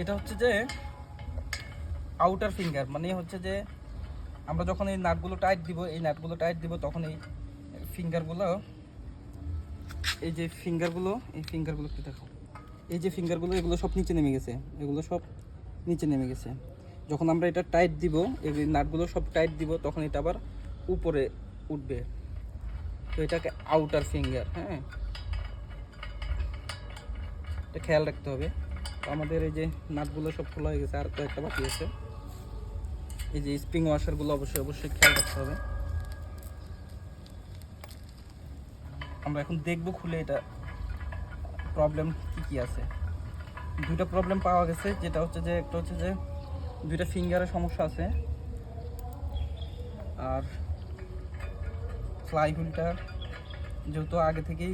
এটা হচ্ছে যে আউটার ফিঙ্গার, মানে হচ্ছে যে আমরা যখন এই নাটগুলো টাইট দিব তখন এই ফিঙ্গারগুলো, এই ফিঙ্গারগুলো একটু দেখো, এই যে ফিঙ্গারগুলো এগুলো সব নিচে নেমে গেছে, যখন আমরা এটা টাইট দিব, এই নাটগুলো সব টাইট দিব, তখন এটা আবার উপরে উঠবে। তো এটাকে আউটার ফিঙ্গার, হ্যাঁ, এটা খেয়াল রাখতে হবে। তো আমাদের এই যে নাটগুলো সব খোলা হয়ে গেছে, আর কয়েকটা বাকি আছে। এই যে স্প্রিং ওয়াশারগুলো অবশ্যই খেয়াল রাখতে হবে। আমরা এখন দেখব খুলে এটা প্রবলেম কি আছে। দুইটা প্রবলেম পাওয়া গেছে, যেটা হচ্ছে যে একটা হচ্ছে যে দুইটা ফিঙ্গারের সমস্যা আছে, আর ফ্লাই হুইলটা যেহেতু আগে থেকেই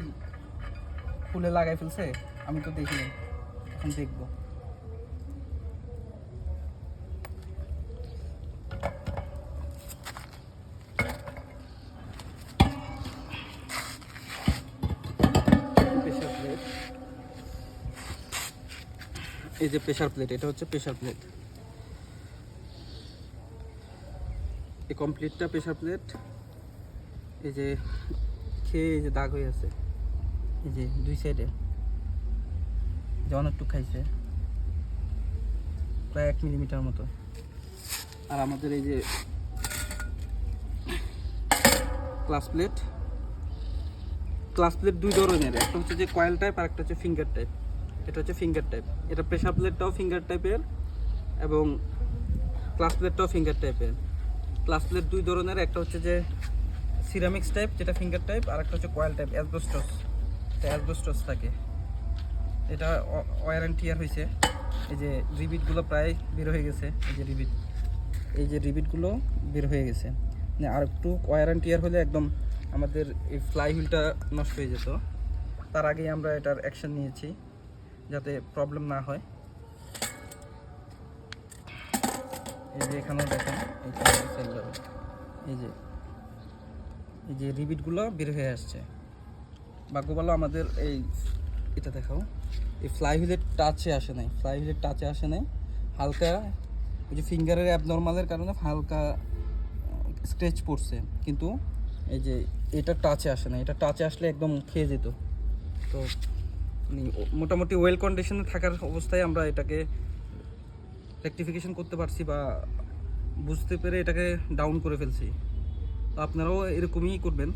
খুলে লাগাই ফেলছে, আমি তো দেখিনি, এখন দেখবো। এই যে প্রেসার প্লেট, এটা হচ্ছে প্রেসার প্লেট, এই কমপ্লিটটা প্রেসার প্লেট। এই যে খেয়ে এই যে দাগ হয়ে আছে, এই যে দুই সাইডে যে অনেকটুকু খাইছে, প্রায় 1 মিলিমিটার মতো। আর আমাদের এই যে ক্লাস প্লেট দুই ধরনের, একটা হচ্ছে যে কয়েল টাইপ আর একটা হচ্ছে ফিঙ্গার টাইপ। এটা হচ্ছে ফিঙ্গার টাইপ, এটা প্রেসার প্লেটটাও ফিঙ্গার টাইপের এবং ক্লাস প্লেটটাও ফিঙ্গার টাইপের। ক্লাস প্লেট দুই ধরনের, একটা হচ্ছে যে সিরামিক্স টাইপ যেটা ফিঙ্গার টাইপ, আর একটা হচ্ছে কয়েল টাইপ অ্যাসবেস্টস থাকে। এটা ওয়্যার অ্যান্ড টিয়ার হয়েছে। এই যে রিবিটগুলো প্রায় বের হয়ে গেছে, এই যে রিবিটগুলো বের হয়ে গেছে। মানে আর একটু ওয়্যার অ্যান্ড টিয়ার হলে একদম আমাদের এই ফ্লাই হুইলটা নষ্ট হয়ে যেত। তার আগেই আমরা এটার অ্যাকশন নিয়েছি যাতে প্রবলেম না হয়। এই যে এখানেও দেখেন, এই যে রিবিটগুলো বের হয়ে আসছে। ভাগ্য ভালো আমাদের এটা দেখাও, এই ফ্লাই হুইলের টাচে আসে নাই, হালকা ওই যে ফিঙ্গারের অ্যাবনর্মালের কারণে হালকা স্ক্র্যাচ পড়ছে, কিন্তু এই যে এটা টাচে আসে না, এটা টাচে আসলে একদম খেয়ে যেত। তো মোটামুটি ওয়েল কন্ডিশনে থাকার অবস্থায় আমরা এটাকে রেকটিফিকেশন করতে পারছি বা বুঝতে পেরে এটাকে ডাউন করে ফেলছি। তো আপনারাও এরকমই করবেন।